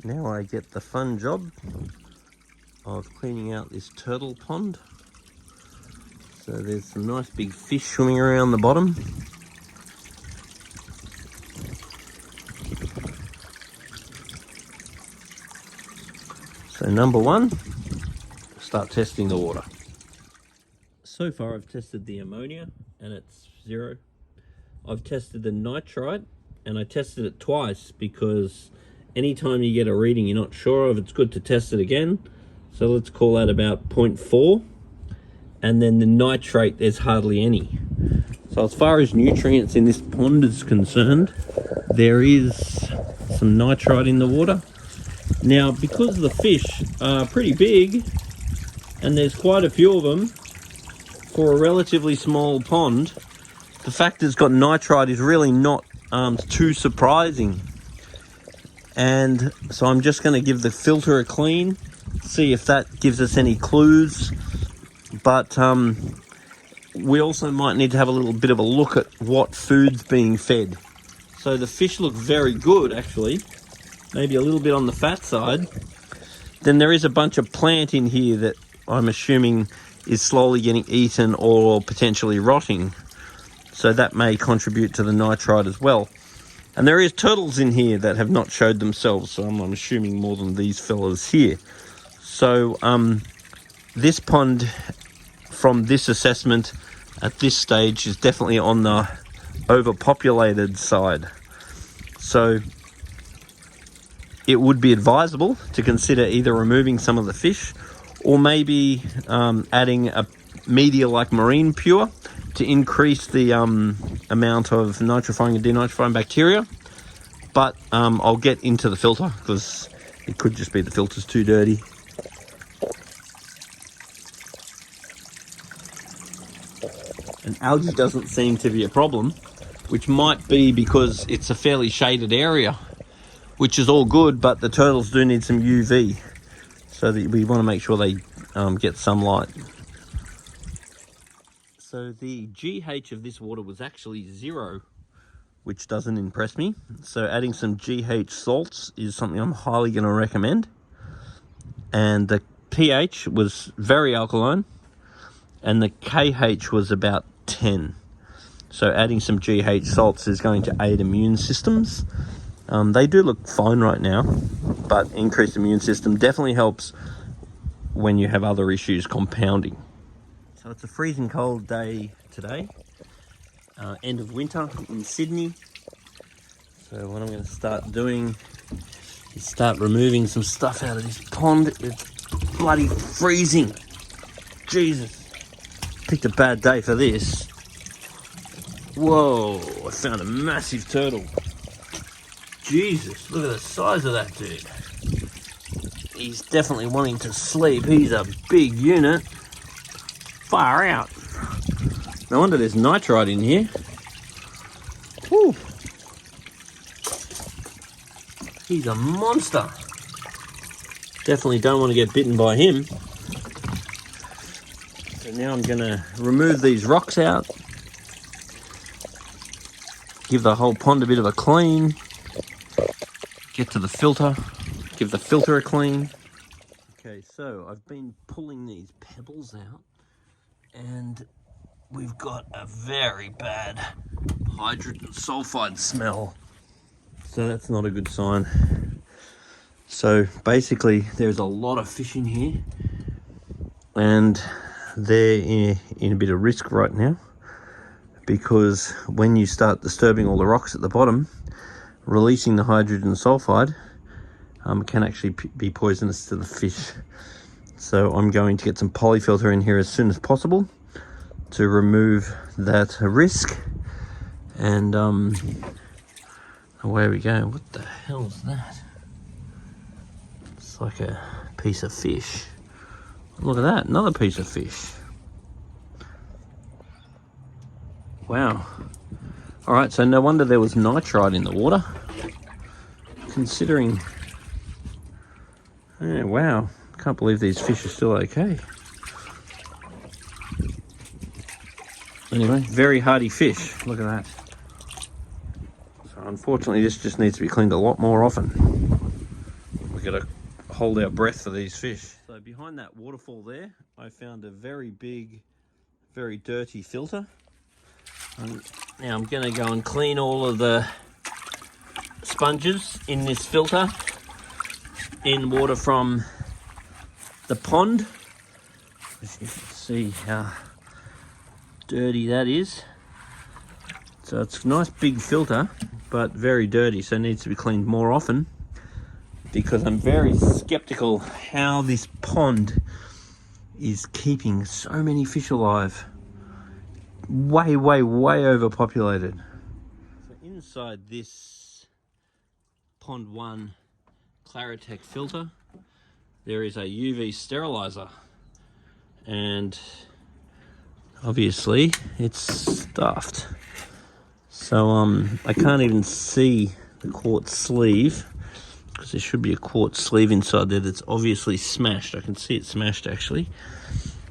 Now I get the fun job of cleaning out this turtle pond. So there's some nice big fish swimming around the bottom. So number one, start testing the water. So far I've tested the ammonia and it's 0. I've tested the nitrite and I tested it twice because anytime you get a reading you're not sure of, it's good to test it again. So let's call that about 0.4. And then the nitrate, there's hardly any. So as far as nutrients in this pond is concerned, there is some nitrite in the water. Now, because the fish are pretty big, and there's quite a few of them, for a relatively small pond, the fact that it's got nitrite is really not too surprising. And so I'm just going to give the filter a clean, see if that gives us any clues. But we also might need to have a little bit of a look at what food's being fed. So the fish look very good, actually. Maybe a little bit on the fat side. Then there is a bunch of plant in here that I'm assuming is slowly getting eaten or potentially rotting. So that may contribute to the nitrite as well. And there is turtles in here that have not showed themselves, so I'm assuming more than these fellas here. So this pond, from this assessment at this stage, is definitely on the overpopulated side. So it would be advisable to consider either removing some of the fish or maybe adding a media like marine pure to increase the amount of nitrifying and denitrifying bacteria. But I'll get into the filter because it could just be the filter's too dirty. And algae doesn't seem to be a problem, which might be because it's a fairly shaded area, which is all good, but the turtles do need some UV, so that we want to make sure they get sunlight. So the GH of this water was actually 0, which doesn't impress me. So adding some GH salts is something I'm highly going to recommend. And the pH was very alkaline, and the KH was about 10. So adding some GH salts is going to aid immune systems. They do look fine right now, but increased immune system definitely helps when you have other issues compounding. So it's a freezing cold day today, end of winter in Sydney. So what I'm going to start doing is start removing some stuff out of this pond. It's bloody freezing. Jesus. Picked a bad day for this. Whoa, I found a massive turtle. Jesus, look at the size of that dude. He's definitely wanting to sleep. He's a big unit. Far out. No wonder there's nitrite in here. Whew. He's a monster. Definitely don't want to get bitten by him. So now I'm going to remove these rocks out. Give the whole pond a bit of a clean. Get to the filter. Give the filter a clean. Okay, so I've been pulling these pebbles out and we've got a very bad hydrogen sulfide smell. So that's not a good sign. So basically there's a lot of fish in here and they're in a bit of risk right now, because when you start disturbing all the rocks at the bottom, releasing the hydrogen sulfide can actually be poisonous to the fish. So I'm going to get some polyfilter in here as soon as possible to remove that risk. And away we go. What the hell is that? It's like a piece of fish. Look at that, another piece of fish. Wow. All right, so no wonder there was nitrite in the water. Considering, yeah, wow, can't believe these fish are still okay. Anyway, very hardy fish, look at that. So unfortunately this just needs to be cleaned a lot more often. got to hold our breath for these fish. So behind that waterfall there, I found a very big, very dirty filter. Now I'm going to go and clean all of the sponges in this filter in water from the pond. As you can see how dirty that is. So it's a nice big filter, but very dirty, so it needs to be cleaned more often, because I'm very skeptical how this pond is keeping so many fish alive. Way, way, way overpopulated. So inside this Pond 1 Claritech filter, there is a UV sterilizer, and obviously it's stuffed. So I can't even see the quartz sleeve, because there should be a quartz sleeve inside there that's obviously smashed. I can see it smashed actually.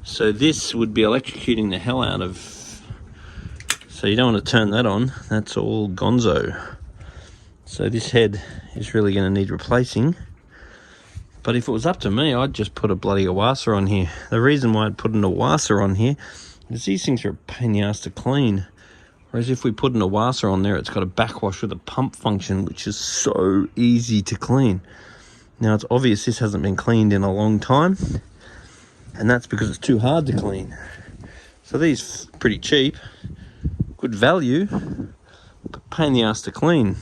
So this would be electrocuting the hell out of, so you don't want to turn that on, that's all gonzo. So this head is really going to need replacing. But if it was up to me, I'd just put a bloody Awasa on here. The reason why I'd put an Awasa on here is these things are a pain in the ass to clean. Whereas if we put an Awasa on there, it's got a backwash with a pump function, which is so easy to clean. Now it's obvious this hasn't been cleaned in a long time, and that's because it's too hard to clean. So these are pretty cheap, good value, but pain in the ass to clean.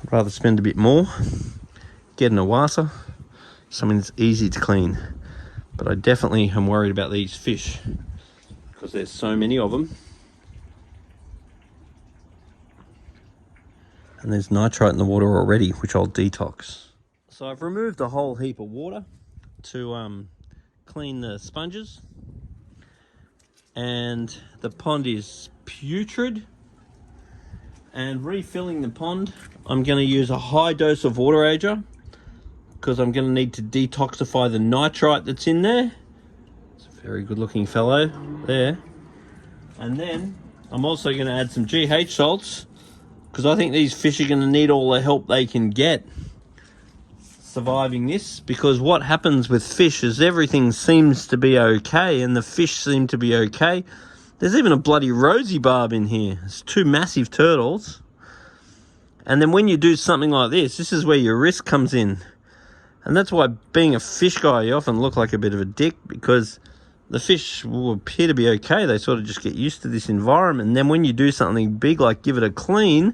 I'd rather spend a bit more, get an Awasa, something that's easy to clean. But I definitely am worried about these fish, because there's so many of them. And there's nitrite in the water already, which I'll detox. So I've removed a whole heap of water to clean the sponges. And the pond is putrid. And refilling the pond, I'm going to use a high dose of water ager, because I'm going to need to detoxify the nitrite that's in there. It's a very good looking fellow there. And then I'm also going to add some GH salts, because I think these fish are going to need all the help they can get surviving this. Because what happens with fish is everything seems to be okay, and the fish seem to be okay. There's even a bloody rosy barb in here. It's 2 massive turtles. And then when you do something like this is where your risk comes in. And that's why, being a fish guy, you often look like a bit of a dick, because the fish will appear to be okay. They sort of just get used to this environment. And then when you do something big, like give it a clean,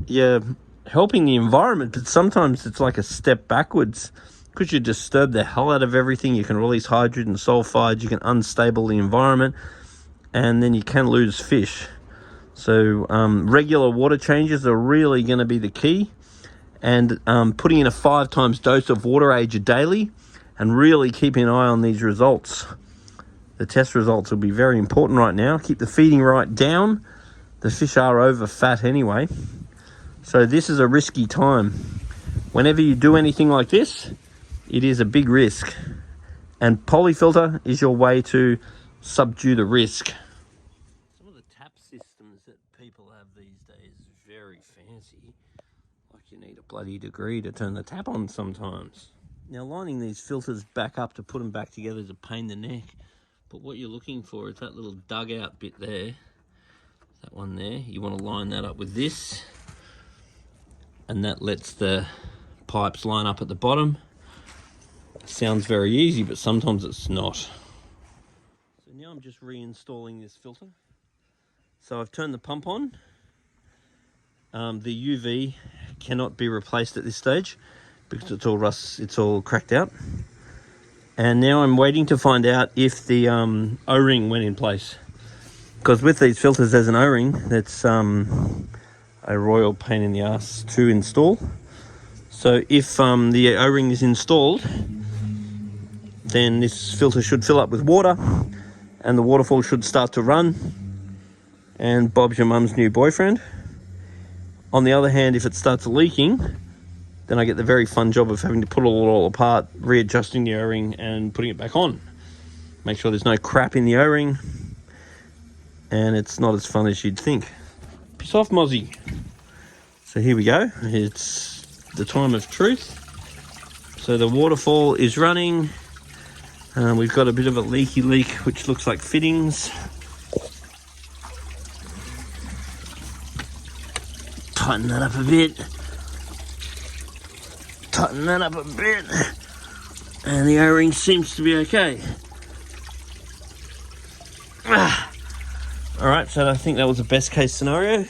you're helping the environment, but sometimes it's like a step backwards, because you disturb the hell out of everything. You can release hydrogen sulfides, you can unstable the environment, and then you can lose fish. So regular water changes are really going to be the key. And putting in a 5 times dose of water ager daily, and really keeping an eye on these results. The test results will be very important right now. Keep the feeding right down. The fish are over fat anyway. So this is a risky time. Whenever you do anything like this, it is a big risk. And polyfilter is your way to subdue the risk. Some of the tap systems that people have these days is very fancy. Like you need a bloody degree to turn the tap on sometimes. Now lining these filters back up to put them back together is a pain in the neck. But what you're looking for is that little dugout bit there. That one there. You want to line that up with this. And that lets the pipes line up at the bottom. Sounds very easy, but sometimes it's not. So now I'm just reinstalling this filter. So I've turned the pump on. The UV cannot be replaced at this stage because it's all cracked out. And now I'm waiting to find out if the O-ring went in place. Because with these filters there's an O-ring that's a royal pain in the ass to install. So if the O-ring is installed, then this filter should fill up with water and the waterfall should start to run, and Bob's your mum's new boyfriend. On the other hand, if it starts leaking, then I get the very fun job of having to put it all apart, readjusting the O-ring and putting it back on. Make sure there's no crap in the O-ring, and it's not as fun as you'd think. Piss off, Mozzie. So here we go. It's the time of truth. So the waterfall is running. We've got a bit of a leaky leak, which looks like fittings. Tighten that up a bit. Tighten that up a bit. And the O-ring seems to be okay. Alright, so I think that was the best case scenario.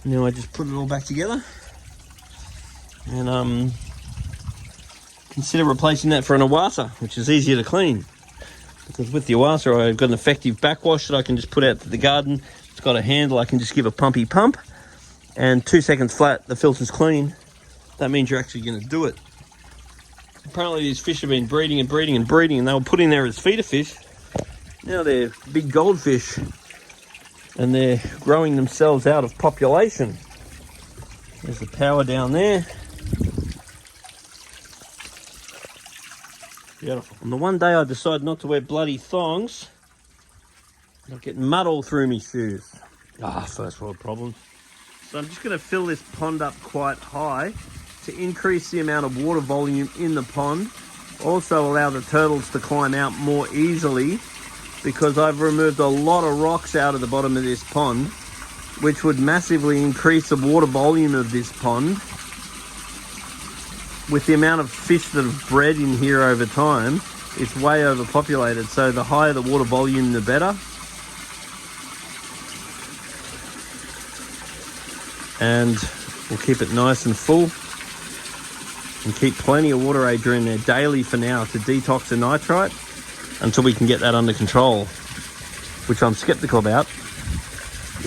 Now I just put it all back together. And consider replacing that for an Awasa, which is easier to clean. Because with the Awasa, I've got an effective backwash that I can just put out to the garden. It's got a handle, I can just give a pumpy pump. And 2 seconds flat, the filter's clean. That means you're actually going to do it. Apparently these fish have been breeding and breeding and breeding, and they were put in there as feeder fish. Now they're big goldfish, and they're growing themselves out of population. There's the power down there. Beautiful. On the one day I decided not to wear bloody thongs, I'll get mud all through me shoes. First world problems. So I'm just going to fill this pond up quite high to increase the amount of water volume in the pond. Also allow the turtles to climb out more easily, because I've removed a lot of rocks out of the bottom of this pond, which would massively increase the water volume of this pond. With the amount of fish that have bred in here over time, it's way overpopulated. So the higher the water volume, the better. And we'll keep it nice and full. And keep plenty of water age in there daily for now to detox the nitrite until we can get that under control, which I'm skeptical about,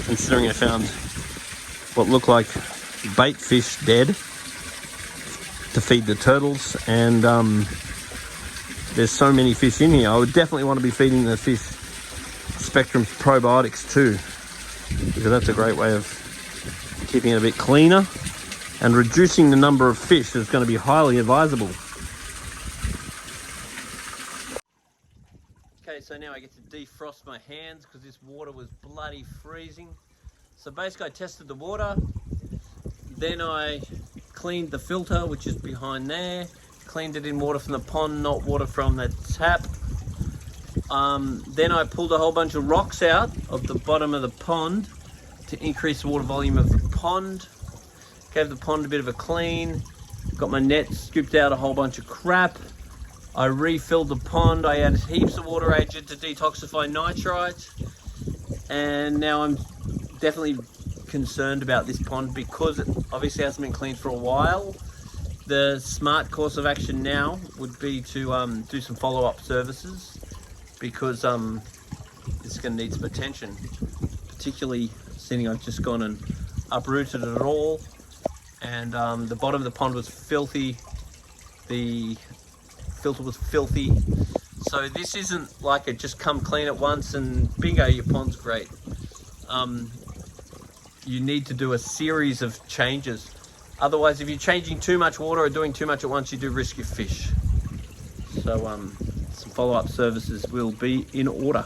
considering I found what looked like bait fish dead to feed the turtles, and there's so many fish in here. I would definitely want to be feeding the fish Spectrum's probiotics too, because that's a great way of keeping it a bit cleaner, and reducing the number of fish is going to be highly advisable. Okay, so now I get to defrost my hands because this water was bloody freezing. So basically I tested the water, then I cleaned the filter, which is behind there, cleaned it in water from the pond, not water from the tap. Then I pulled a whole bunch of rocks out of the bottom of the pond to increase the water volume of the pond. Gave the pond a bit of a clean, got my net, scooped out a whole bunch of crap. I refilled the pond, I added heaps of water agent to detoxify nitrite, and now I'm definitely concerned about this pond because it obviously hasn't been cleaned for a while. The smart course of action now would be to do some follow-up services, because it's going to need some attention, particularly seeing I've just gone and uprooted it all, and the bottom of the pond was filthy, the filter was filthy. So this isn't like a just come clean it once and bingo, your pond's great. You need to do a series of changes. Otherwise, if you're changing too much water or doing too much at once, you do risk your fish. So some follow-up services will be in order.